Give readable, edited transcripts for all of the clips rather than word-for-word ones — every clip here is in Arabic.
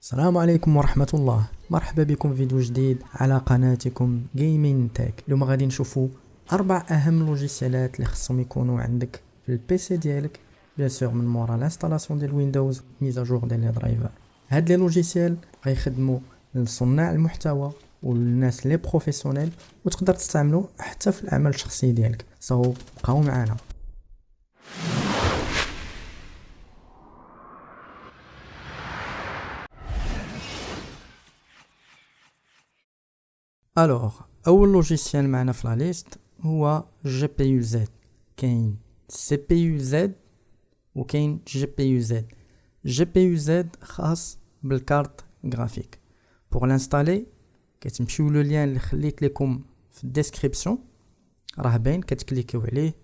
السلام عليكم ورحمة الله. مرحبا بكم في فيديو جديد على قناتكم جيمين تك. اليوم غادي نشوفوا 4 اهم لوجيسيالات اللي خصهم يكونوا عندك في البي سي ديالك، بيان سور من مورا الانستالاسيون ديال ويندوز ميزاجور ديال لي درايفر. هاد لي لوجيسيال غيخدموا لصناع المحتوى والناس لي بروفيسيونيل، وتقدر تستعملو حتى في العمل الشخصي ديالك. بقاو معنا. الوغ اول لوجيسيال معنا في لا ليست هو جي بي يو زد. كاين سي بي يو زد وكاين جي بي يو زد. جي بي يو زد خاص بالكارت غرافيك. بوغ لانستالي كتمشيو لو لين اللي خليت لكم في الديسكريبسيون، راه باين، كتكليكيو عليه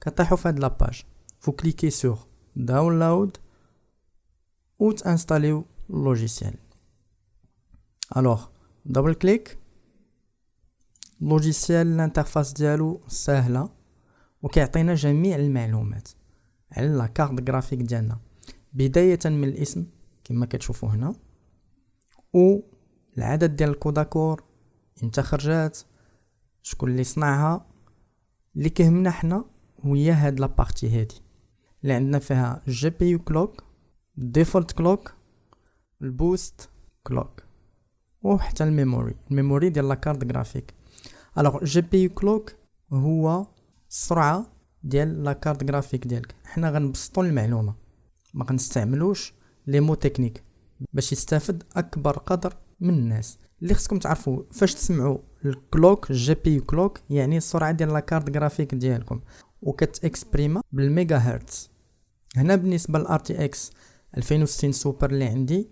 كطيحوا في هاد لاباج. فو كليكي سور داونلود و تانستاليو اللوجيسيال. الوغ دبل كليك. اللوجيسيال الانترفاس ديالو سهله وكيعطينا جميع المعلومات على لا كارت غرافيك ديالنا، بدايه من الاسم كما كتشوفوا هنا، و العدد ديال الكوداكور، امتى خرجات، شكون اللي صنعها. اللي كيهمنا حنا هي هاد لابارتي هادي اللي عندنا فيها جي بي يو كلوك، ديفولت كلوك، البوست كلوك، وحتى الميموري ديال لا كارت غرافيك. الوغ جي بي يو كلوك هو السرعه ديال لا كارت غرافيك ديالك. حنا غنبسطوا المعلومه، ما غنستعملوش لي مو تكنيك باش يستافد اكبر قدر من الناس. اللي خصكم تعرفوا فاش تسمعوا الكلوك جي بي يو كلوك يعني السرعه ديال لا كارت غرافيك ديالكم، وكتاكسبريما بالميجا هرتز. هنا بالنسبه للار تي اكس 2060 سوبر اللي عندي،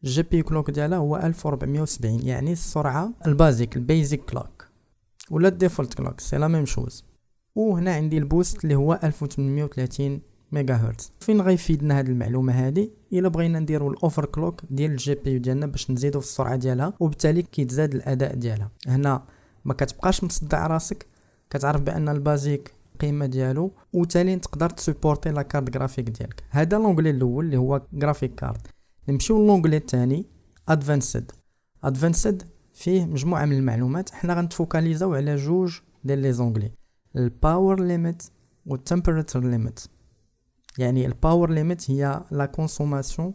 جي بي يو كلوك ديالها هو 1470، يعني السرعه البازيك البيزك كلوك، ولا الديفولت كلوك سي لا ميم شوز. وهنا عندي البوست اللي هو 1830 ميجا هرتز. فين غيفيدنا هاد المعلومه هادي؟ الا بغينا نديروا الاوفر كلوك ديال الجي بي يو ديالنا باش نزيدوا في السرعه ديالها، وبالتالي كيتزاد الاداء ديالها. هنا ما كتبقاش مصدع راسك، كتعرف بان البازيك القيمه ديالو، وتالي تقدر تسيبورتي لا كارت غرافيك ديالك. هذا لونغلي الاول اللي هو غرافيك كارد. نمشيو لونغلي الثاني ادفانسد فيه مجموعه من المعلومات. حنا غنتفوكاليزاو على جوج ديال لي زونغلي، الباور ليميت والتمبراتور ليميت. يعني الباور ليميت هي لا كونسوماسيون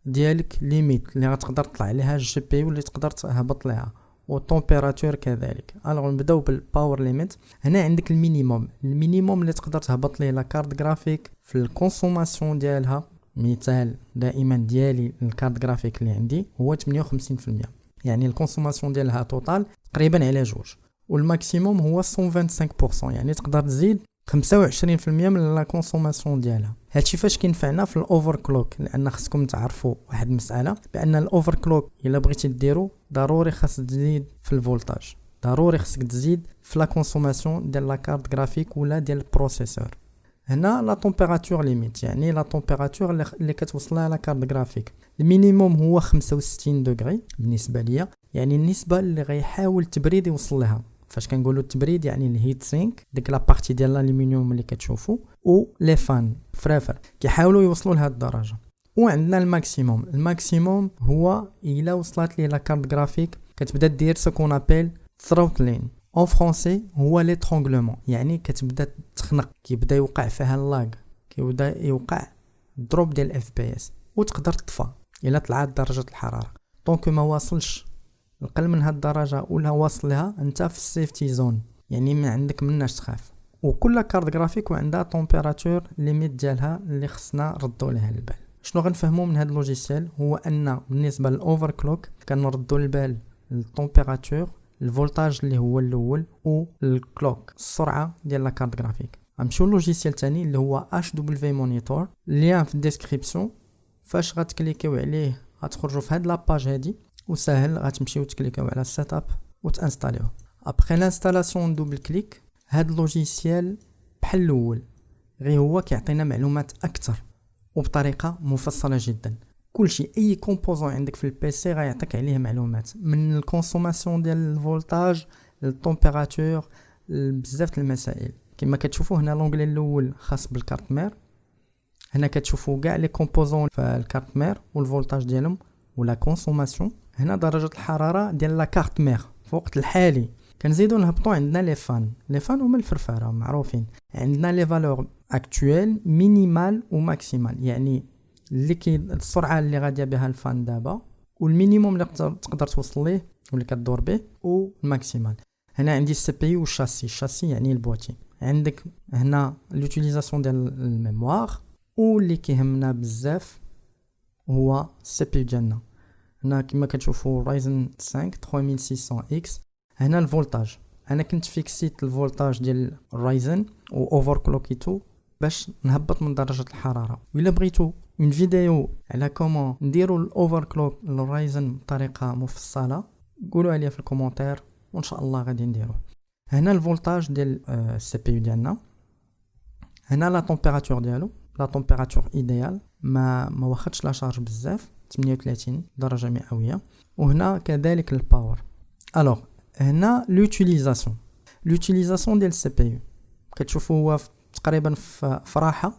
ديالك ليميت اللي غتقدر تطلع عليها الجي بي يو، اللي تقدر تهبط ليها، والتمبيراتور كذلك. الوغ نبداو بالباور ليميت. هنا عندك المينيموم اللي تقدر تهبط ليه لا كارت غرافيك في الكونسوماسيون ديالها. مثال دائما ديالي الكارت غرافيك اللي عندي هو 58%، يعني الكونسوماسيون ديالها توتال تقريبا على جوج. والماكسيموم هو 125%، يعني تقدر تزيد 25% من لا كونسوماسيون ديالها. هادشي فاش كينفعنا في الاوفر كلوك، لان خصكم تعرفوا واحد المساله، بان الاوفر كلوك الا بغيتي ديرو ضروري خاص تزيد في الفولتاج، ضروري خصك تزيد في لا كونسوماسيون ديال لا كارت غرافيك ولا ديال البروسيسور. هنا لا تمبيراتور ليميت، يعني لا تمبيراتور اللي كتوصلها لا كارت غرافيك. المينيموم هو 65 دوغري بالنسبه ليا، يعني النسبه اللي غيحاول التبريد يوصل لها. فاش كنقولوا التبريد يعني الهيت سينك، ديك لا بارتي ديال الالومنيوم اللي كتشوفوا، و لي فان فرافر كيحاولوا يوصلوا لهاد الدرجه. وعندنا الماكسيموم هو الا وصلت ليه لا كارت غرافيك كتبدا دير سكون ابل ثروتلين. اون فرونسي هو ليترونغلومون، يعني كتبدا تخنق، كيبدا يوقع فيها اللاغ، كيبدا يوقع دروب ديال اف بي اس، وتقدر تطفى الا طلعت درجه الحراره. دونك ما واصلش القل من هاد الدرجه ولا واصل لها، انت في السيفتي زون، يعني ما عندك مناش تخاف. وكل كارت غرافيك وعندها تمبيراتور ليميت ديالها اللي خصنا ردوا لها البال. شنو غنفهموا من هاد اللوجيسيال هو ان بالنسبه للاوفر كلوك كنردوا البال التمبيراتور، الفولتاج اللي هو الاول، والكلوك السرعه ديال لا كارت غرافيك. غنمشيو للوجيسيال ثاني اللي هو اش دبليو مونيتور، اللين في الديسكريبسيون. فاش غتكليكيو عليه غتخرجوا في هاد لاباج هادي، وسهل غتمشيو تكليكيو على السيت اب وتانستاليوه. ابري لانستالاسيون دوبل كليك، هاد اللوجيسيال بحال الاول غير هو كيعطينا معلومات اكثر وبطريقه مفصله جدا. كلشي اي كومبوزون عندك في البي سي غيعطيك عليه معلومات، من الكونسوماسيون ديال الفولتاج للتمبيراتور، بزاف المسائل. كما كتشوفوا هنا لونغلي الاول خاص بالكارت مير. هنا كتشوفوا كاع لي كومبوزون في الكارت مير والفولتاج ديالهم ولا كونسوماسيون. هنا درجه الحراره ديال لا كارت مير في الوقت الحالي. كنزيدو نهبطوا عندنا لي فان هما الفرفاره معروفين. عندنا لي فالور اكطويل مينيمال وماكسيمال، يعني اللي السرعه اللي غاديه بها الفان دابا، والمينيموم اللي تقدر توصل ليه واللي كدور به، والماكسيمال. هنا عندي السي بي يو والشاسي يعني البوتي. عندك هنا لوتيليزاسيون ديال الميموار، واللي كيهمنا بزاف هو السي بي يو ديالنا. هنا كما كتشوفوا رايزن 5 3600 اكس. هنا الفولتاج، انا كنت فيكسيت الفولتاج ديال رايزن و اوفر كلوكيتو باش نهبط من درجه الحراره. وإلا بغيتو من فيديو على كومون نديروا الاوفر كلوك للرايزن بطريقه مفصله قولوا عليا في الكومونتير وان شاء الله غادي نديروه. هنا الفولتاج ديال السي بي يو ديالنا. هنا لا تمبيراتور ديالو، لا تمبيراتور ايديال، ما واخدش لا شارج بزاف، 38 درجه مئويه. وهنا كذلك الباور. الوغ هنا لوتيليزاسيون ديال السي بي يو كتشوفوا هو تقريبا في راحه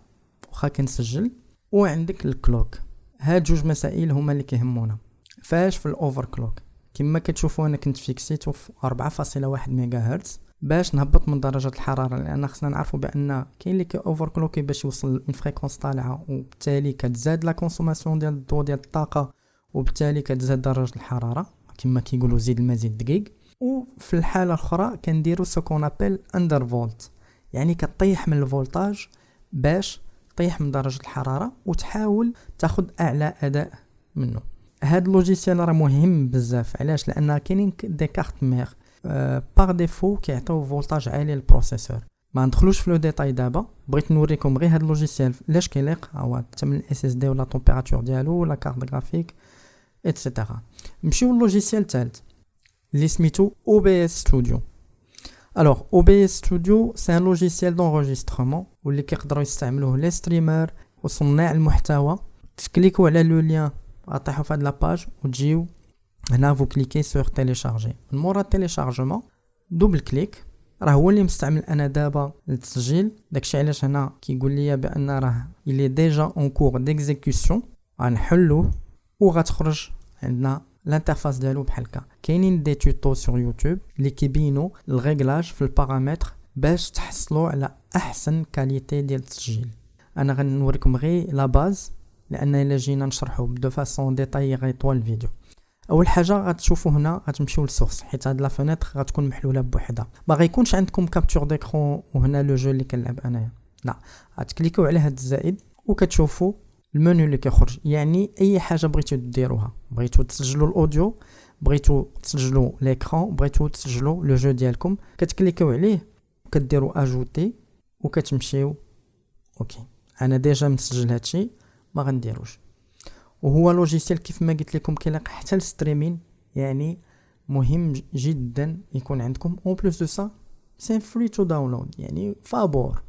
واخا كنسجل. وعندك الكلوك. هاد جوج مسائل هما اللي كيهمونا فاش في الاوفر كلوك. كما كتشوفوا انا كنت فيكسيتو في 4.1 ميجا هرتز باش نهبط من درجه الحراره، لان خصنا نعرفوا بان كاين اللي اوفر كلوكي باش يوصل اون فريكونس طالعه، وبالتالي كتزاد لا كونسوماسيون ديال الضوء ديال الطاقه، وبالتالي كتزاد درجه الحراره كما كيقولوا زيد المزيد دقيق. وفي الحاله الاخرى كنديروا سكون ابل اندر فولت، يعني كطيح من الفولتاج باش طيح من درجه الحراره وتحاول تاخذ اعلى اداء منه. هاد اللوجيسيال راه مهم بزاف. علاش؟ لان كاينين دي كارت مير باغ ديفو كيعطيو فولتاج عالي للبروسيسور. ما ندخلوش في لو ديتاي دابا، بغيت نوريكم غير هاد اللوجيسيال لاش كيليق، هو الثمن الاس اس دي ولا تمبيراتور ديالو ولا كارت غرافيك ايتترا. نمشيو للوجيسيال الثالث اللي سميتو OBS ستوديو. Alors OBS Studio c'est un logiciel d'enregistrement واللي كيقدروا يستعملوه لي ستريمر وصناع المحتوى. تكليكوا على لو لين غطيحوا في هاد لاباج وتجيو هنا فو كليكي سور تيليشارجي. من مورا التيليشارجمون دوبل كليك راه هو اللي مستعمل انا دابا للتسجيل. داكشي علاش هنا كيقول لي بان راه il est déjà en cours d'exécution. غنحلوه وغتخرج عندنا الانترفاس ديالو بحال هكا. كاينين دي توتو سور يوتيوب اللي كيبينوا الريغلاج في البارامتر باش تحصلوا على احسن كاليتي ديال التسجيل. انا غنوريكم غير لا باز لان الا جينا نشرحوا دو فاسون ديتاي غيطول الفيديو. اول حاجه غتشوفوا هنا غتمشيو للسورس، حيت هاد لا فينيتر غتكون محلوله بوحدها، ما غيكونش عندكم كابتور ديكرون وهنا لو جو اللي كنلعب انايا. لا، غتكليكوا على هاد الزائد وكتشوفوا المنيو اللي كيخرج. يعني اي حاجه بغيتو ديروها، بغيتو تسجلوا الاوديو، بغيتو تسجلوا ليكران، بغيتو تسجلوا لو جو ديالكم، كتكليكيو عليه وكديروا اجوتي وكتمشيو اوكي. انا ديجا مسجل هادشي ما غنديروش. وهو لوجيسيال كيف ما قلت لكم كيلاق حتى الستريمين، يعني مهم جدا يكون عندكم. اون بلوس دو سا سي فري تو داونلود، يعني فابور.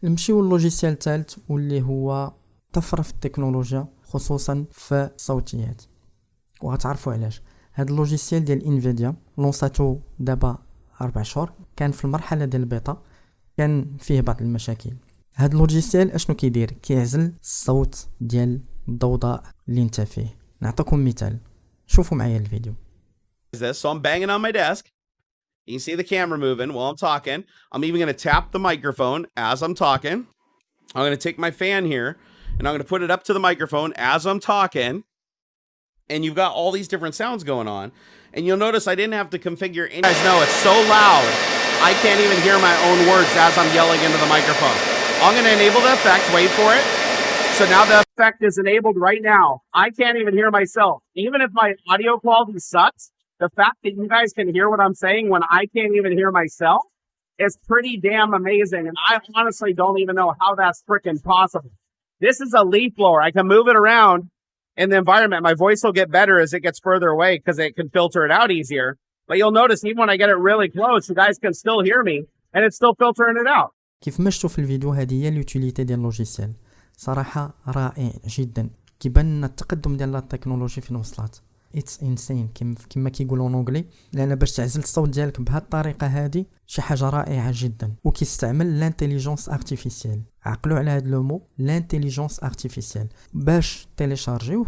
نمشيو للوجيسيال الثالث واللي هو طفره في التكنولوجيا خصوصا في الصوتيات، وغتعرفوا علاش. هذا اللوجيسيال ديال انفيديا لونساتو دابا 4 شهور، كان في المرحله ديال البيتا، كان فيه بعض المشاكل. هذا اللوجيسيال اشنو كيدير؟ كيعزل الصوت ديال الضوضاء اللي انت فيه. نعطيكم مثال، شوفوا معايا الفيديو. So I'm banging on my desk. You can see the camera moving while I'm talking. I'm even going to tap the microphone as I'm talking. I'm going to take my fan here and I'm going to put it up to the microphone as I'm talking. And you've got all these different sounds going on. And you'll notice I didn't have to configure any. You guys know it's so loud, I can't even hear my own words as I'm yelling into the microphone. I'm going to enable the effect. Wait for it. So now the effect is enabled right now. I can't even hear myself. Even if my audio quality sucks, the fact that you guys can hear what I'm saying when I can't even hear myself is pretty damn amazing. And I honestly don't even know how that's freaking possible. This is a leaf blower. I can move it around in the environment. My voice will get better as it gets further away because it can filter it out easier. But you'll notice even when I get it really close, you guys can still hear me and it's still filtering it out. كيف ما شفتوا في الفيديو، هذه هي اليوتيليتي ديال اللوجيسيال. صراحه رائع جدا. كيبان التقدم ديال التكنولوجيا فين وصلت. اتس انسين كما كيقولوا اونغلي، لان باش تعزل الصوت ديالك بهذه الطريقه هذه شي حاجه رائعه جدا. وكيستعمل لانتيليجونس ارتيفيسيال. عقلوا على هذا لو مو، لانتيليجونس ارتيفيسيال. باش تيليشارجيوه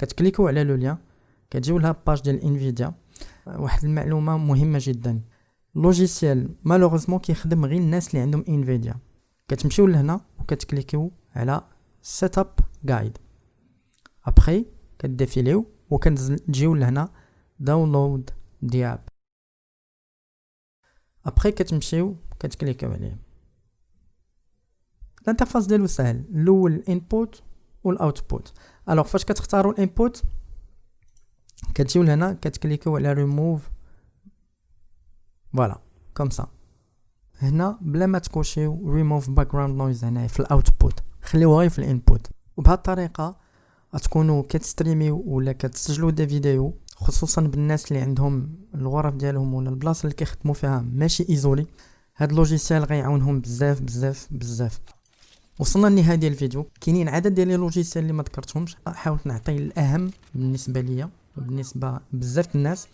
كتكليكو على لو لين كتجيو لها باج ديال انفيديا. واحد المعلومه مهمه جدا، لوجيسيال مالوغوزمون كيخدم غير الناس اللي عندهم انفيديا. كتمشيو لهنا وكتكليكيو على سيت اب جايد، ابري كديفيليو وكنجيو لهنا داونلود دي اب. ابري كتمشيو كتكليكيو عليه. الانترفاس ديالو سهل، الاول الانبوت والاوتبوت. الوغ فاش كتختاروا الانبوت كتجيو لهنا كتكليكيو على ريموف، فوالا كوم سا. هنا بلا ما تكوشيو ريموف باك جراوند نويز هنا في الاوتبوت، خليوها غير في الانبوت. وبهذه الطريقه غتكونوا كتستريميو ولا كتسجلوا دي فيديو، خصوصا بالناس اللي عندهم الغرف ديالهم ولا البلاصه اللي كيخدموا فيها ماشي ايزولي. هاد اللوجيسيال غيعاونهم بزاف بزاف بزاف. وصلنا لنهايه ديال الفيديو. كاينين عدد ديال لي لوجيسيال اللي ما ذكرتهمش، حاولت نعطي الاهم بالنسبه ليا وبالنسبه بزاف الناس.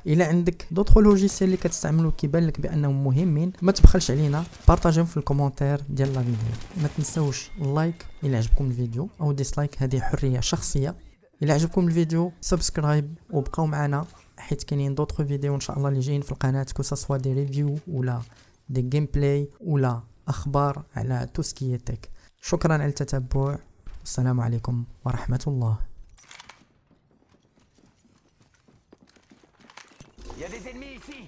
الا عندك دوطخ لوجيسيال اللي كتستعملوا كيبان لك بانهم مهمين، ما تبخلش علينا، بارطاجيهم في الكومونتير ديال لا فيديو. ما تنساوش لايك الا عجبكم الفيديو او ديسلايك، هذه حريه شخصيه. الا عجبكم الفيديو سبسكرايب وبقاو معنا، حيت كاينين دوطخ فيديو ان شاء الله اللي جايين في القناه، كوسا سوا دي ريفيو ولا دي جيم بلاي ولا اخبار على تو سكي تك. شكرا على التتبع، والسلام عليكم ورحمه الله. Il y a des ennemis ici.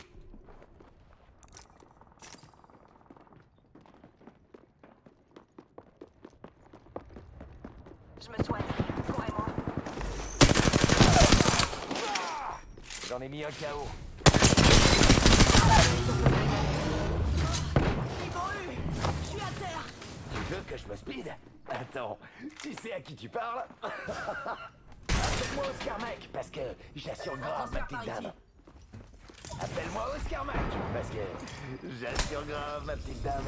Je me soigne. Courez-moi. J'en ai mis un KO. Ils m'ont eu. Je suis à terre. Tu veux que je me speed? Attends, tu sais à qui tu parles? Appelle-moi Oscar Mec, parce que j'assure grave ma petite dame. Appelle-moi Oscar Mac, parce que j'assure grave ma petite dame.